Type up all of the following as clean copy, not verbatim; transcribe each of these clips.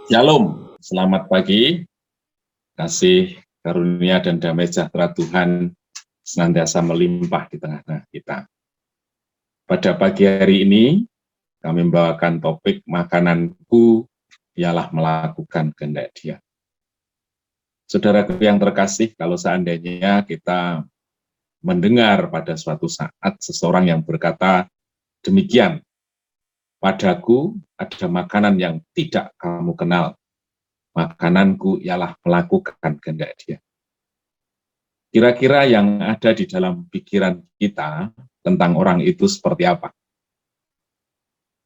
Shalom, selamat pagi, kasih karunia dan damai sejahtera Tuhan senantiasa melimpah di tengah-tengah kita. Pada pagi hari ini, kami membawakan topik makananku ialah melakukan kehendak Dia. Saudaraku yang terkasih, kalau seandainya kita mendengar pada suatu saat seseorang yang berkata demikian, padaku ada makanan yang tidak kamu kenal, makananku ialah melakukan kehendak Dia. Kira-kira yang ada di dalam pikiran kita tentang orang itu seperti apa?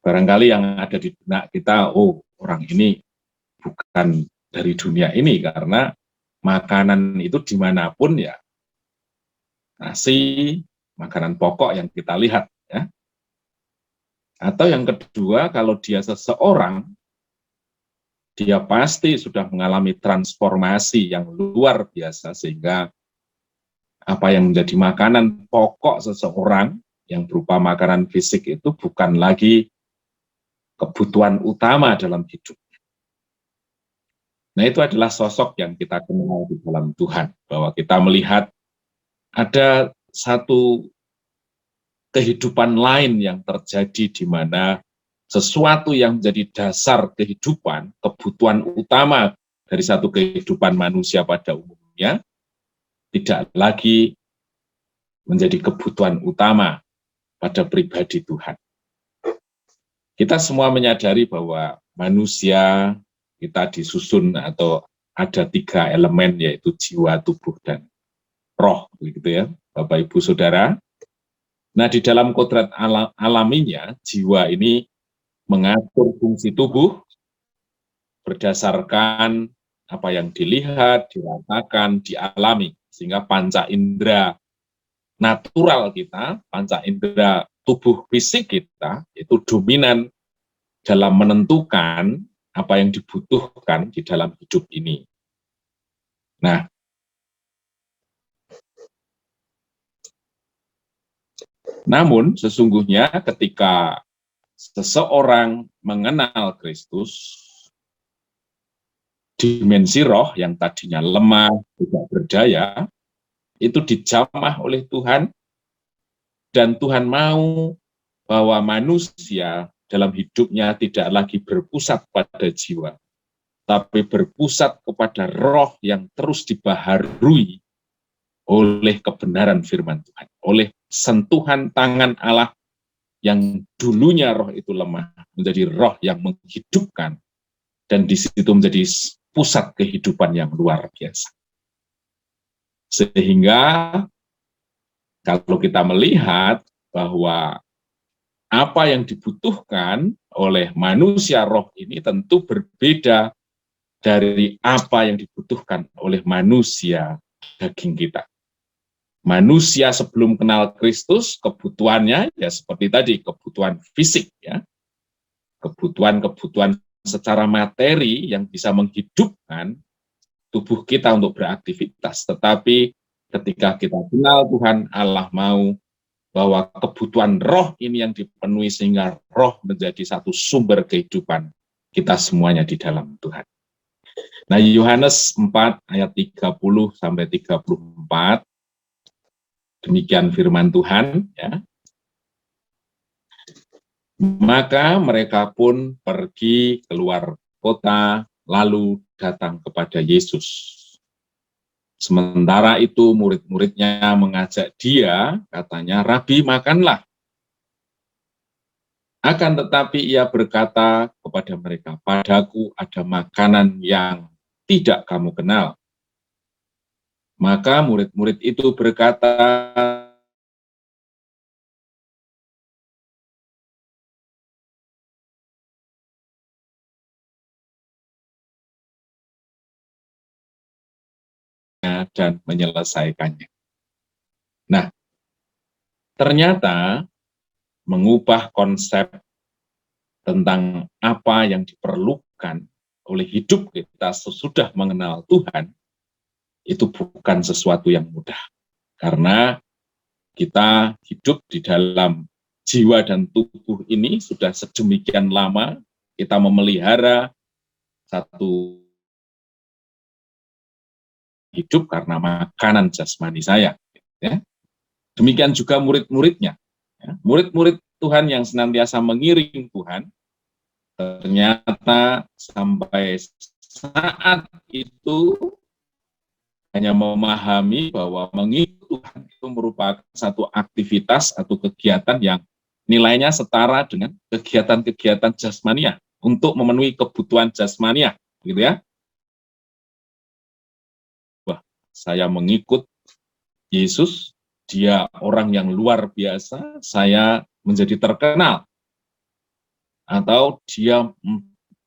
Barangkali yang ada di benak kita, oh orang ini bukan dari dunia ini, karena makanan itu dimanapun ya, nasi, makanan pokok yang kita lihat. Ya. Atau yang kedua, kalau dia seseorang, dia pasti sudah mengalami transformasi yang luar biasa, sehingga apa yang menjadi makanan pokok seseorang yang berupa makanan fisik itu bukan lagi kebutuhan utama dalam hidup. Nah, itu adalah sosok yang kita kenal di dalam Tuhan, bahwa kita melihat ada satu kehidupan lain yang terjadi di mana sesuatu yang menjadi dasar kehidupan, kebutuhan utama dari satu kehidupan manusia pada umumnya, tidak lagi menjadi kebutuhan utama pada pribadi Tuhan. Kita semua menyadari bahwa manusia kita disusun atau ada 3 elemen, yaitu jiwa, tubuh, dan roh, begitu ya, Bapak Ibu Saudara. Nah, di dalam kodrat alaminya, jiwa ini mengatur fungsi tubuh berdasarkan apa yang dilihat, dirasakan, dialami, sehingga panca indera natural kita, panca indera tubuh fisik kita, itu dominan dalam menentukan apa yang dibutuhkan di dalam hidup ini. Nah, namun sesungguhnya ketika seseorang mengenal Kristus, dimensi roh yang tadinya lemah, tidak berdaya, itu dijamah oleh Tuhan, dan Tuhan mau bahwa manusia dalam hidupnya tidak lagi berpusat pada jiwa, tapi berpusat kepada roh yang terus dibaharui oleh kebenaran firman Tuhan, oleh sentuhan tangan Allah yang dulunya roh itu lemah, menjadi roh yang menghidupkan, dan di situ menjadi pusat kehidupan yang luar biasa. Sehingga kalau kita melihat bahwa apa yang dibutuhkan oleh manusia roh ini tentu berbeda dari apa yang dibutuhkan oleh manusia daging kita. Manusia sebelum kenal Kristus, kebutuhannya ya seperti tadi, kebutuhan fisik, ya, kebutuhan secara materi yang bisa menghidupkan tubuh kita untuk beraktivitas. Tetapi ketika kita kenal Tuhan, Allah mau bahwa kebutuhan roh ini yang dipenuhi, sehingga roh menjadi satu sumber kehidupan kita semuanya di dalam Tuhan. Nah, Yohanes 4 ayat 30 sampai 34, demikian firman Tuhan, ya. Maka mereka pun pergi keluar kota, lalu datang kepada Yesus. Sementara itu murid-muridnya mengajak dia, katanya, Rabi, makanlah. Akan tetapi ia berkata kepada mereka, padaku ada makanan yang tidak kamu kenal. Maka murid-murid itu berkata, dan menyelesaikannya. Nah, ternyata mengubah konsep tentang apa yang diperlukan oleh hidup kita sesudah mengenal Tuhan, itu bukan sesuatu yang mudah. Karena kita hidup di dalam jiwa dan tubuh ini sudah sedemikian lama, kita memelihara satu hidup karena makanan jasmani saya. Ya. Demikian juga murid-muridnya. Ya. Murid-murid Tuhan yang senantiasa mengiring Tuhan, ternyata sampai saat itu hanya memahami bahwa mengikut Tuhan itu merupakan satu aktivitas atau kegiatan yang nilainya setara dengan kegiatan-kegiatan jasmania untuk memenuhi kebutuhan jasmania, gitu ya. Wah, saya mengikut Yesus, dia orang yang luar biasa, saya menjadi terkenal. Atau dia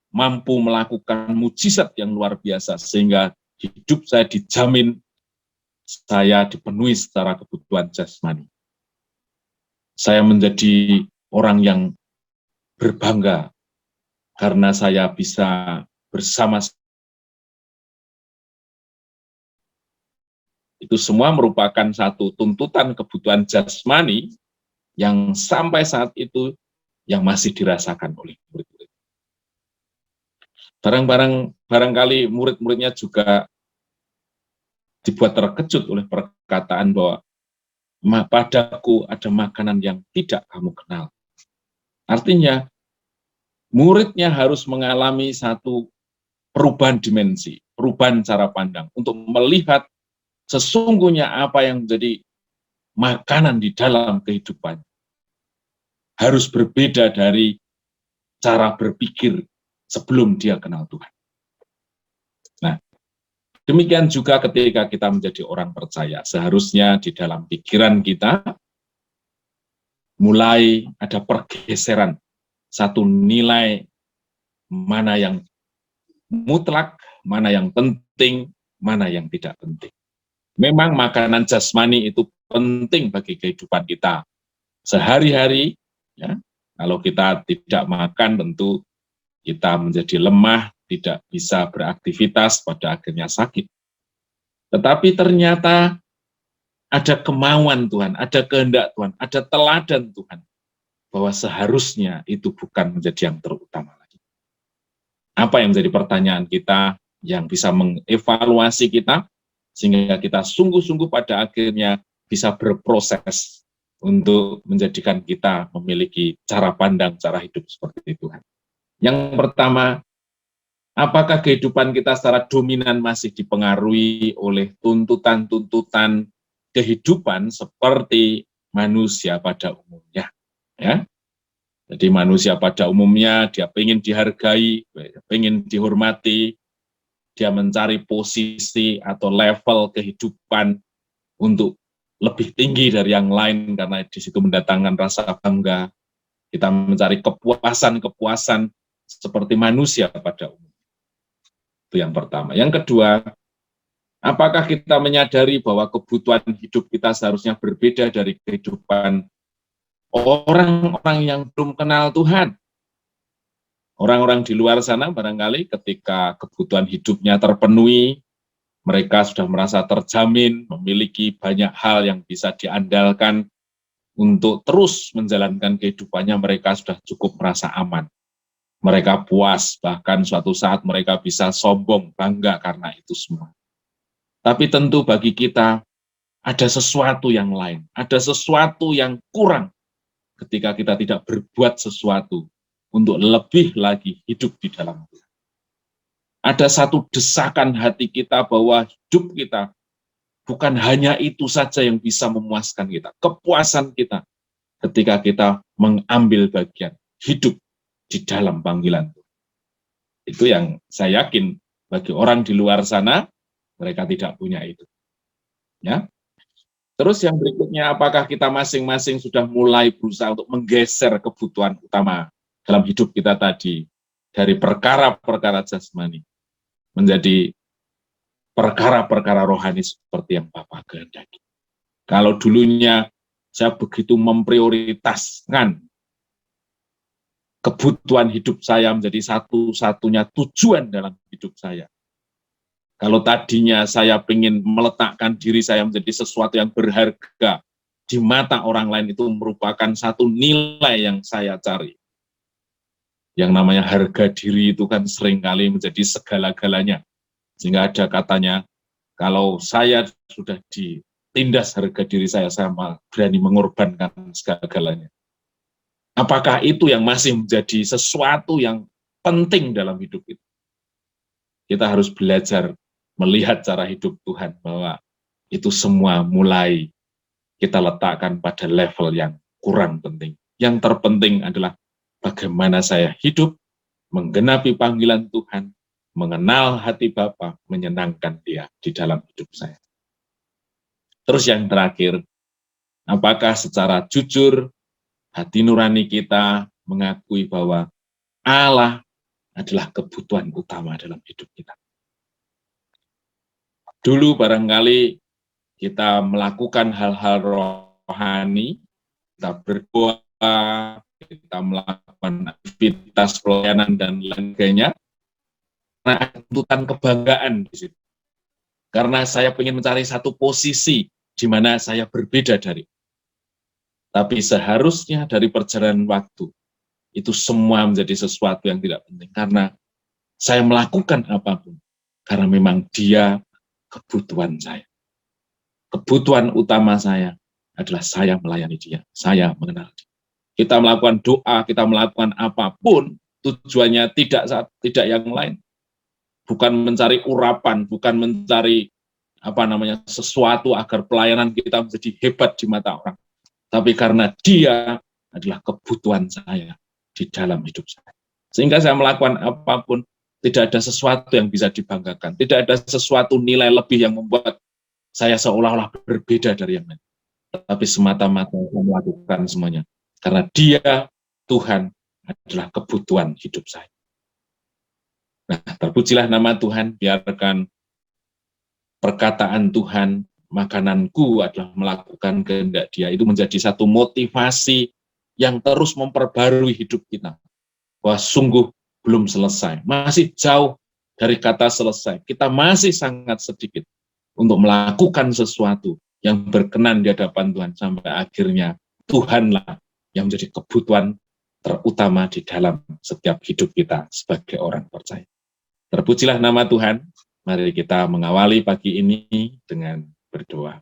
mampu melakukan mujizat yang luar biasa, sehingga hidup saya dijamin, saya dipenuhi secara kebutuhan jasmani. Saya menjadi orang yang berbangga, karena saya bisa bersama. Itu semua merupakan satu tuntutan kebutuhan jasmani yang sampai saat itu yang masih dirasakan oleh murid-murid. Barangkali murid-muridnya juga dibuat terkejut oleh perkataan bahwa padaku ada makanan yang tidak kamu kenal. Artinya, muridnya harus mengalami satu perubahan dimensi, perubahan cara pandang untuk melihat sesungguhnya apa yang menjadi makanan di dalam kehidupan. Harus berbeda dari cara berpikir sebelum dia kenal Tuhan. Nah, demikian juga ketika kita menjadi orang percaya, seharusnya di dalam pikiran kita mulai ada pergeseran satu nilai mana yang mutlak, mana yang penting, mana yang tidak penting. Memang makanan jasmani itu penting bagi kehidupan kita sehari-hari, ya. Kalau kita tidak makan, tentu kita menjadi lemah, tidak bisa beraktivitas, pada akhirnya sakit. Tetapi ternyata ada kemauan Tuhan, ada kehendak Tuhan, ada teladan Tuhan, bahwa seharusnya itu bukan menjadi yang terutama lagi. Apa yang menjadi pertanyaan kita yang bisa mengevaluasi kita, sehingga kita sungguh-sungguh pada akhirnya bisa berproses untuk menjadikan kita memiliki cara pandang, cara hidup seperti Tuhan. Yang pertama, apakah kehidupan kita secara dominan masih dipengaruhi oleh tuntutan-tuntutan kehidupan seperti manusia pada umumnya? Ya. Jadi manusia pada umumnya dia ingin dihargai, ingin dihormati, dia mencari posisi atau level kehidupan untuk lebih tinggi dari yang lain karena di situ mendatangkan rasa bangga. Kita mencari kepuasan-kepuasan seperti manusia pada umumnya. Itu yang pertama. Yang kedua, apakah kita menyadari bahwa kebutuhan hidup kita seharusnya berbeda dari kehidupan orang-orang yang belum kenal Tuhan? Orang-orang di luar sana barangkali ketika kebutuhan hidupnya terpenuhi, mereka sudah merasa terjamin, memiliki banyak hal yang bisa diandalkan untuk terus menjalankan kehidupannya, mereka sudah cukup merasa aman. Mereka puas, bahkan suatu saat mereka bisa sombong, bangga karena itu semua. Tapi tentu bagi kita ada sesuatu yang lain, ada sesuatu yang kurang ketika kita tidak berbuat sesuatu untuk lebih lagi hidup di dalam Tuhan. Ada satu desakan hati kita bahwa hidup kita bukan hanya itu saja yang bisa memuaskan kita, kepuasan kita ketika kita mengambil bagian hidup di dalam panggilan Tuhan. Itu yang saya yakin bagi orang di luar sana, mereka tidak punya itu. Ya. Terus yang berikutnya, apakah kita masing-masing sudah mulai berusaha untuk menggeser kebutuhan utama dalam hidup kita tadi dari perkara-perkara jasmani menjadi perkara-perkara rohani seperti yang Bapak kehendaki. Kalau dulunya saya begitu memprioritaskan kebutuhan hidup saya menjadi satu-satunya tujuan dalam hidup saya. Kalau tadinya saya ingin meletakkan diri saya menjadi sesuatu yang berharga di mata orang lain, itu merupakan satu nilai yang saya cari. Yang namanya harga diri itu kan seringkali menjadi segala-galanya. Sehingga ada katanya, kalau saya sudah ditindas harga diri saya berani mengorbankan segala-galanya. Apakah itu yang masih menjadi sesuatu yang penting dalam hidup itu? Kita harus belajar melihat cara hidup Tuhan, bahwa itu semua mulai kita letakkan pada level yang kurang penting. Yang terpenting adalah bagaimana saya hidup, menggenapi panggilan Tuhan, mengenal hati Bapa, menyenangkan Dia di dalam hidup saya. Terus yang terakhir, apakah secara jujur hati nurani kita mengakui bahwa Allah adalah kebutuhan utama dalam hidup kita. Dulu barangkali kita melakukan hal-hal rohani, kita berdoa, kita melakukan aktivitas pelayanan dan lain sebagainya, karena ada tuntutan kebanggaan di situ. Karena saya ingin mencari satu posisi di mana saya berbeda dari. Tapi seharusnya dari perjalanan waktu, itu semua menjadi sesuatu yang tidak penting. Karena saya melakukan apapun, karena memang Dia kebutuhan saya. Kebutuhan utama saya adalah saya melayani Dia, saya mengenal Dia. Kita melakukan doa, kita melakukan apapun, tujuannya tidak yang lain. Bukan mencari urapan, bukan mencari sesuatu agar pelayanan kita menjadi hebat di mata orang. Tapi karena Dia adalah kebutuhan saya di dalam hidup saya. Sehingga saya melakukan apapun, tidak ada sesuatu yang bisa dibanggakan. Tidak ada sesuatu nilai lebih yang membuat saya seolah-olah berbeda dari yang lain. Tapi semata-mata saya melakukan semuanya. Karena Dia, Tuhan, adalah kebutuhan hidup saya. Nah, terpujilah nama Tuhan, biarkan perkataan Tuhan, makananku adalah melakukan kehendak Dia, itu menjadi satu motivasi yang terus memperbarui hidup kita. Bahwa sungguh belum selesai, masih jauh dari kata selesai. Kita masih sangat sedikit untuk melakukan sesuatu yang berkenan di hadapan Tuhan, sampai akhirnya Tuhanlah yang menjadi kebutuhan terutama di dalam setiap hidup kita sebagai orang percaya. Terpujilah nama Tuhan. Mari kita mengawali pagi ini dengan berdoa.